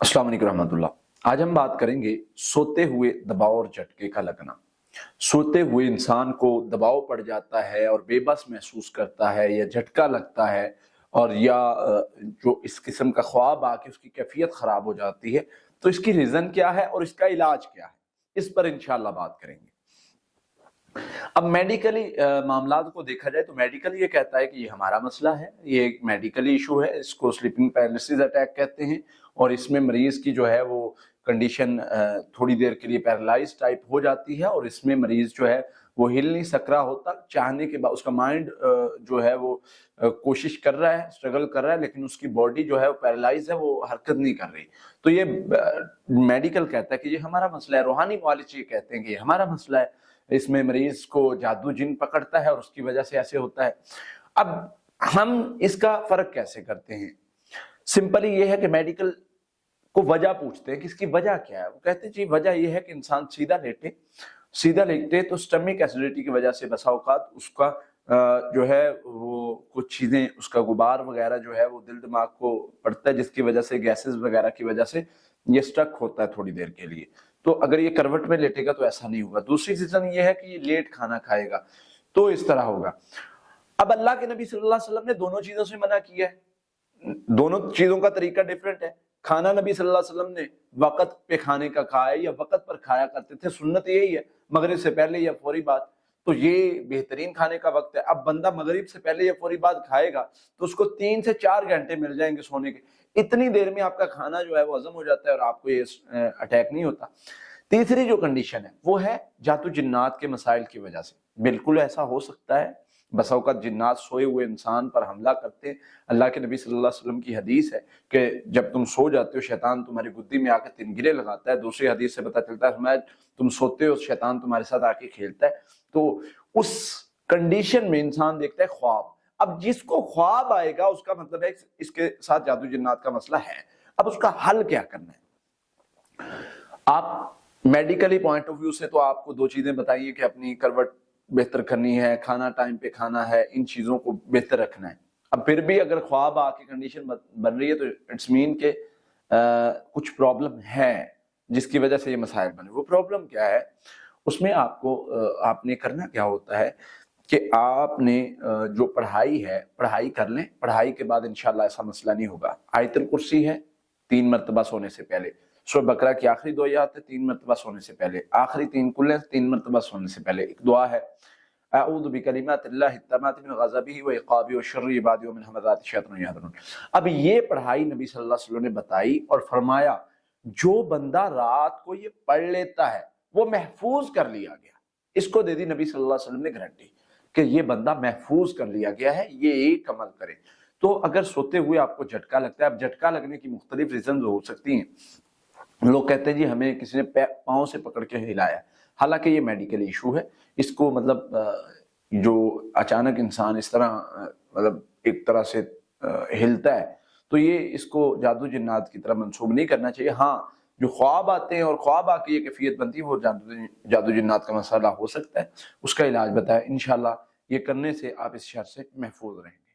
अस्सलाम वालेकुम रहमतुल्लाह। आज हम बात करेंगे सोते हुए दबाव और झटके का लगना। सोते हुए इंसान को दबाव पड़ जाता है और बेबस महसूस करता है या झटका लगता है और या जो इस किस्म का ख्वाब आके उसकी कैफियत खराब हो जाती है, तो इसकी रीज़न क्या है और इसका इलाज क्या है, इस पर इंशाअल्लाह बात करेंगे। अब मेडिकली मामलात को देखा जाए तो मेडिकल ये कहता है कि ये हमारा मसला है, ये एक मेडिकली इशू है, इसको स्लीपिंग पैरालिसिस अटैक कहते हैं और इसमें मरीज की जो है वो कंडीशन थोड़ी देर के लिए पैरालाइज टाइप हो जाती है और इसमें मरीज जो है वो हिल नहीं सक रहा होता, चाहने के बाद उसका माइंड जो है वो कोशिश कर रहा है, स्ट्रगल कर रहा है, लेकिन उसकी बॉडी जो है वो पैरालाइज है, वो हरकत नहीं कर रही। तो ये मेडिकल कहता है कि ये हमारा मसला है। रूहानी मुआलिज ये कहते हैं कि ये हमारा मसला है, इसमें मरीज को जादू जिन पकड़ता है और उसकी वजह से ऐसे होता है। अब हम इसका फर्क कैसे करते हैं? सिंपली ये है कि मेडिकल को वजह पूछते हैं कि इसकी वजह क्या है। वो कहते हैं जी वजह ये है कि इंसान सीधा लेटे तो स्टमक एसिडिटी की वजह से बसा औकात उसका जो है वो कुछ चीजें, उसका गुबार वगैरह जो है वो दिल दिमाग को पड़ता है, जिसकी वजह से गैसेस वगैरह की वजह से ये स्टक होता है थोड़ी देर के लिए। तो अगर ये करवट में लेटेगा तो ऐसा नहीं होगा। दूसरी रीजन ये है कि ये लेट खाना खाएगा तो इस तरह होगा। अब अल्लाह के नबी सल्लल्लाहु अलैहि वसल्लम ने दोनों चीजों से मना किया है, दोनों चीजों का तरीका डिफरेंट है। खाना नबी सल्लल्लाहु अलैहि वसल्लम ने वक्त पे खाने का खाया या वक्त पर खाया करते थे, सुन्नत यही है, मगरिब से पहले या फौरी बाद, तो ये बेहतरीन खाने का वक्त है। अब बंदा मगरिब से पहले या फौरी बाद खाएगा तो उसको 3 से 4 घंटे मिल जाएंगे सोने के, इतनी देर में आपका खाना जो है वो हजम हो जाता है और आपको ये अटैक नहीं होता। तीसरी जो कंडीशन है वो है जादू जिन्नात के मसाइल की वजह से। बिल्कुल ऐसा हो सकता है, बसा औक़ात जिन्नात सोए हुए इंसान पर हमला करते हैं। अल्लाह के नबी सल्लल्लाहु अलैहि वसल्लम की हदीस है कि जब तुम सो जाते हो शैतान तुम्हारी गुद्दी में आकर तिनगिरे लगाता है। दूसरी हदीस से पता चलता है तुम सोते हो शैतान तुम्हारे साथ आके खेलता है। तो उस कंडीशन में इंसान देखता है ख्वाब। अब जिसको ख्वाब आएगा उसका मतलब है इसके साथ जादू जिन्नात का मसला है। अब उसका हल क्या करना है? आप मेडिकली पॉइंट ऑफ व्यू से तो आपको 2 चीजें बताइए कि अपनी करवट बेहतर करनी है, खाना टाइम पे खाना है, इन चीजों को बेहतर रखना है। अब फिर भी अगर ख्वाब आके कंडीशन बन रही है तो इट्स मीन के कुछ प्रॉब्लम है जिसकी वजह से ये मसाइल बने। वो प्रॉब्लम क्या है? उसमें आपको आपने करना क्या होता है कि आपने जो पढ़ाई है पढ़ाई कर लें। पढ़ाई के बाद इंशाल्लाह ऐसा मसला नहीं होगा। आयतुल कुर्सी है 3 मरतबा सोने से पहले, सूरह बकरा की आखिरी 2 आयत है 3 मरतबा सोने से पहले, आखिरी 3 कुल्ले 3 मरतबा सोने से पहले। एक दुआ है अऊज़ु बिकलिमातिल्लाहि त्ताम्माति मिन ग़ज़बिही व इक़ाबी व शर्रि इबादी व मिन हमाज़ाति शैतानि यहज़ुरून। अब ये पढ़ाई नबी सल्लल्लाहु अलैहि वसल्लम ने बताई और फरमाया जो बंदा रात को ये पढ़ लेता है वो महफूज कर लिया गया। इसको दे दी नबी सल्लल्लाहु अलैहि वसल्लम ने गारंटी कि ये बंदा महफूज कर लिया गया है, ये एक अमल करे। तो अगर सोते हुए आपको झटका लगता है, अब झटका लगने की मुख्तलिफ रीजन हो सकती हैं। लोग कहते हैं जी हमें किसी ने पाँव से पकड़ के हिलाया, हालांकि ये मेडिकल इशू है। इसको मतलब जो अचानक इंसान इस तरह मतलब एक तरह से हिलता है तो ये इसको जादू जिन्नात की तरह मंसूब नहीं करना चाहिए। हाँ, जो ख्वाब आते हैं और ख्वाब आके ये कैफियत बनती है वो जादू जिन्नात का मसला हो सकता है। उसका इलाज बताया इंशाल्लाह, ये करने से आप इस शर से महफूज रहेंगे।